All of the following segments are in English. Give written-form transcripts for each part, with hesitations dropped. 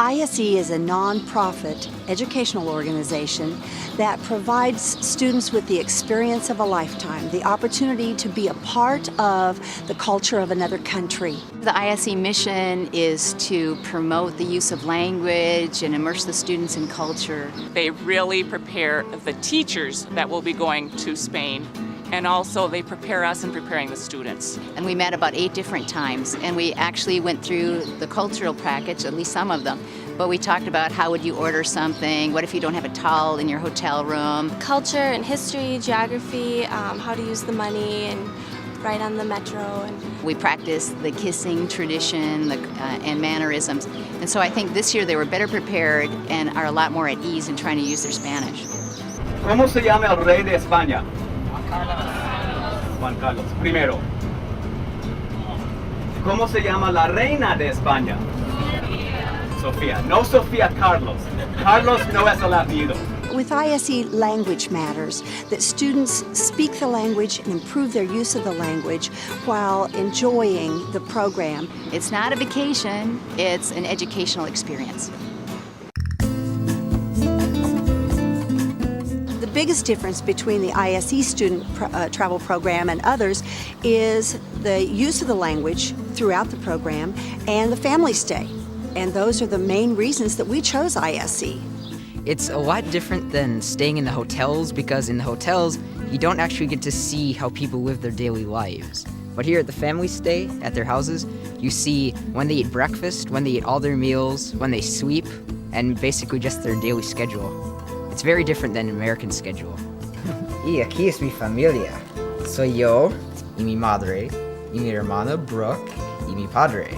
ISE is a nonprofit educational organization that provides students with the experience of a lifetime, the opportunity to be a part of the culture of another country. The ISE mission is to promote the use of language and immerse the students in culture. They really prepare the teachers that will be going to Spain, and also they prepare us in preparing the students. And we met about 8 different times, and we actually went through the cultural package, at least some of them. But we talked about how would you order something, what if you don't have a towel in your hotel room. Culture and history, geography, how to use the money and ride on the metro. And we practiced the kissing tradition and mannerisms. And so I think this year they were better prepared and are a lot more at ease in trying to use their Spanish. ¿Cómo se llama el rey de España? Juan Carlos. Primero. ¿Cómo se llama la reina de España? Sofía. No Sofía Carlos. Carlos no es el apellido. With ISE, language matters, that students speak the language and improve their use of the language while enjoying the program. It's not a vacation, it's an educational experience. The biggest difference between the ISE student travel program and others is the use of the language throughout the program and the family stay. And those are the main reasons that we chose ISE. It's a lot different than staying in the hotels, because in the hotels, you don't actually get to see how people live their daily lives. But here at the family stay, at their houses, you see when they eat breakfast, when they eat all their meals, when they sleep, and basically just their daily schedule. It's very different than an American schedule. Y aquí es mi familia. Soy yo, y mi madre, y mi hermana Brooke, y mi padre.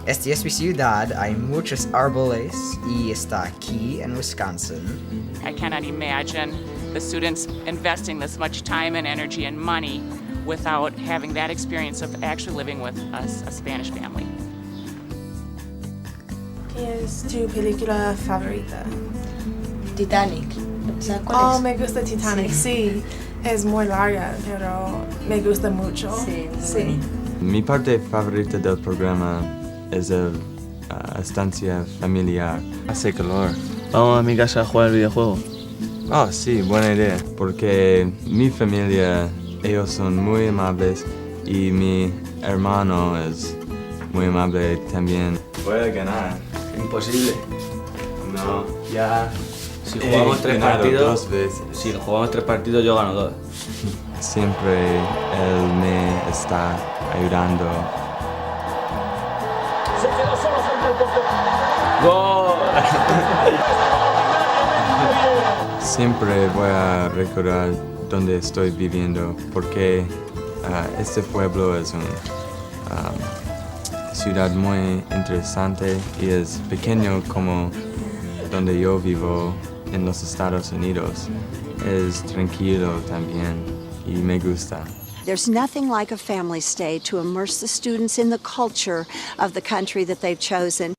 Esta es mi ciudad, hay muchos árboles, y está aquí en Wisconsin. I cannot imagine the students investing this much time and energy and money without having that experience of actually living with a Spanish family. ¿Qué es tu película favorita? Titanic. Oh, me gusta Titanic, sí. Es muy larga, pero me gusta mucho. Sí. Mi parte favorita del programa es la estancia familiar. Hace calor. Vamos a mi casa a jugar al videojuego. Ah, sí, buena idea. Porque mi familia, ellos son muy amables y mi hermano es muy amable también. Voy a ganar. Imposible. No, ya. Si jugamos 3 partidos, 2 veces. Si jugamos 3 partidos, yo gano 2. Siempre él me está ayudando. Se quedó solo frente al portero. ¡Gol! Siempre voy a recordar dónde estoy viviendo porque este pueblo es una ciudad muy interesante y es pequeño como donde yo vivo en los Estados Unidos. Es tranquilo también y me gusta. There's nothing like a family stay to immerse the students in the culture of the country that they've chosen.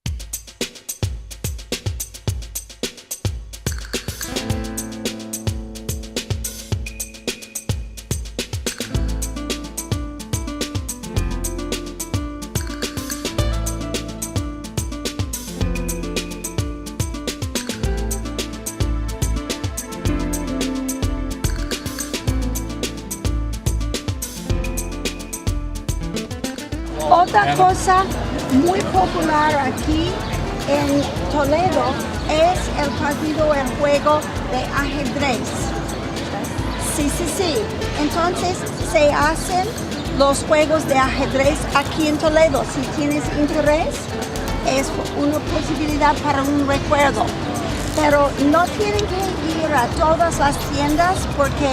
Otra cosa muy popular aquí en Toledo es el partido, el juego de ajedrez. Sí. Entonces se hacen los juegos de ajedrez aquí en Toledo. Si tienes interés, es una posibilidad para un recuerdo. Pero no tienen que ir a todas las tiendas porque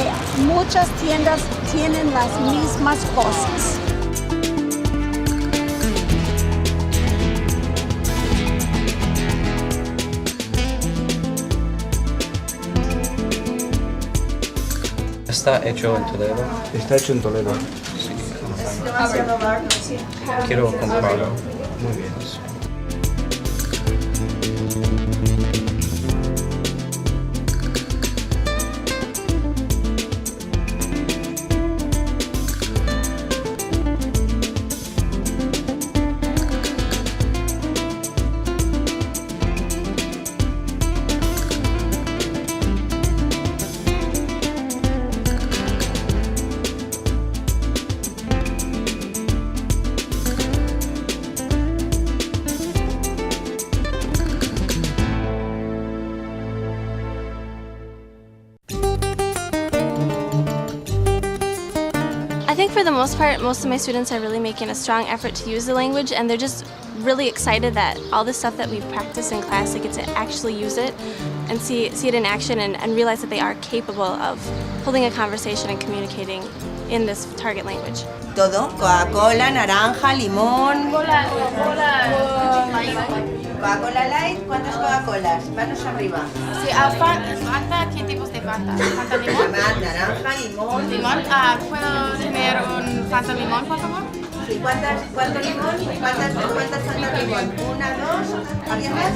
muchas tiendas tienen las mismas cosas. ¿Está hecho en Toledo? Está hecho en Toledo. Sí. Quiero comprarlo. Muy bien. I think for the most part, most of my students are really making a strong effort to use the language, and they're just really excited that all the stuff that we practice in class, they get to actually use it and see it in action and realize that they are capable of holding a conversation and communicating in this target language. Todo, Coca-Cola, naranja, limón. Coca-Cola light, ¿cuántas Coca-Colas? Manos arriba. Sí, Fanta, ¿qué tipos de Fanta? ¿Fanta limón? Naranja, limón. Limón, ¿puedo tener un Fanta limón, por favor? Sí, ¿cuánto limón? ¿Cuántas Fanta limón? Una, dos, ¿alguien más?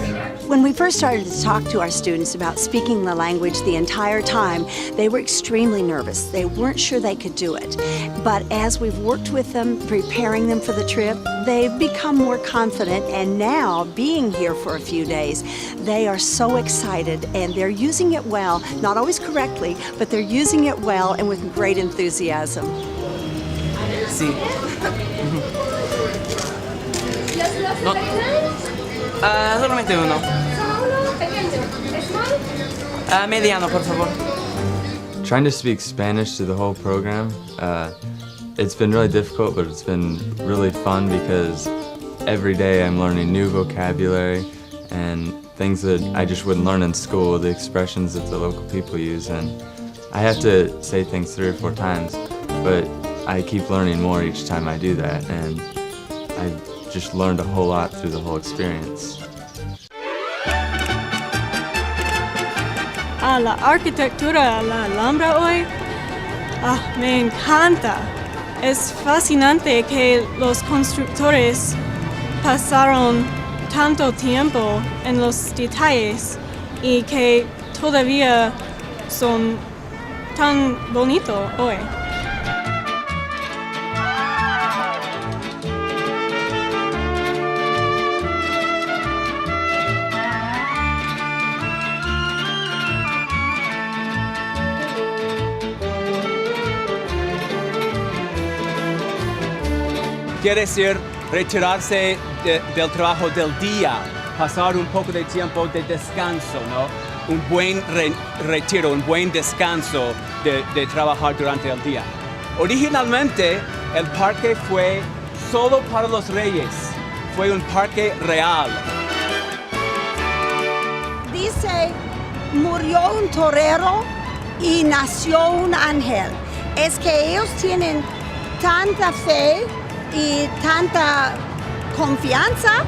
When we first started to talk to our students about speaking the language the entire time, they were extremely nervous. They weren't sure they could do it. But as we've worked with them, preparing them for the trip, they've become more confident, and now, being here for a few days, they are so excited and they're using it well, not always correctly, but they're using it well and with great enthusiasm. Sí. No. Solamente uno. Mediano, por favor. Trying to speak Spanish through the whole program, it's been really difficult, but it's been really fun because every day I'm learning new vocabulary and things that I just wouldn't learn in school, the expressions that the local people use, and I have to say things 3 or 4 times, but I keep learning more each time I do that, and I've just learned a whole lot through the whole experience. La arquitectura, la Alhambra hoy, me encanta. Es fascinante que los constructores pasaron tanto tiempo en los detalles y que todavía son tan bonitos hoy. Quiere decir retirarse del trabajo del día, pasar un poco de tiempo de descanso, ¿no? Un buen retiro, un buen descanso de trabajar durante el día. Originalmente, el parque fue solo para los reyes, fue un parque real. Dice, murió un torero y nació un ángel. Es que ellos tienen tanta fe y tanta confianza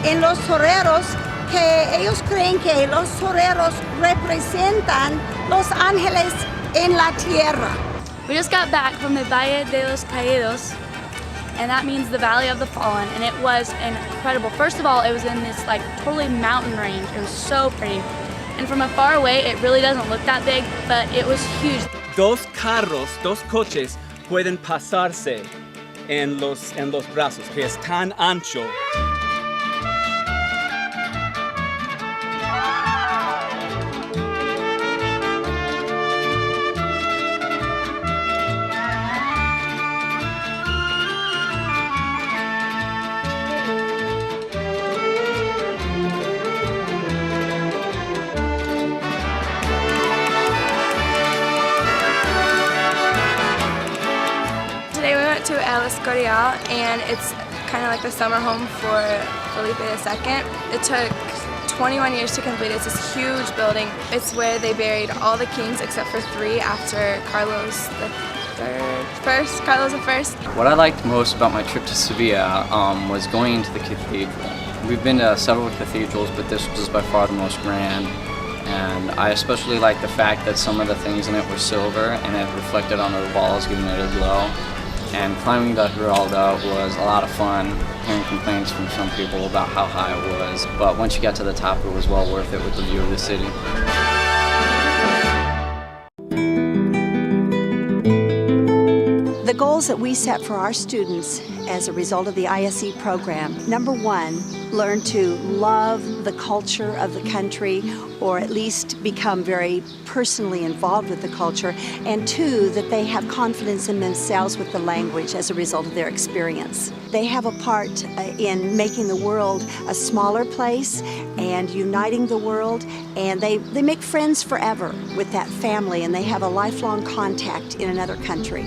en los toreros que ellos creen que los toreros representan los ángeles en la tierra. We just got back from the Valle de los Caídos, and that means the Valley of the Fallen, and it was incredible. First of all, it was in this like totally mountain range. It was so pretty. And from afar away, it really doesn't look that big, but it was huge. Dos coches pueden pasarse en los brazos, que es tan ancho. Today we went to El Escorial, and it's kind of like the summer home for Felipe II. It took 21 years to complete. It's this huge building. It's where they buried all the kings except for 3 after Carlos I. What I liked most about my trip to Sevilla was going into the cathedral. We've been to several cathedrals, but this was by far the most grand. And I especially liked the fact that some of the things in it were silver and it reflected on the walls, giving it a glow. And climbing the Giralda was a lot of fun, hearing complaints from some people about how high it was. But once you got to the top, it was well worth it with the view of the city. The goals that we set for our students as a result of the ISE program, number 1, learn to love the culture of the country, or at least become very personally involved with the culture, and 2, that they have confidence in themselves with the language as a result of their experience. They have a part in making the world a smaller place and uniting the world, and they make friends forever with that family, and they have a lifelong contact in another country.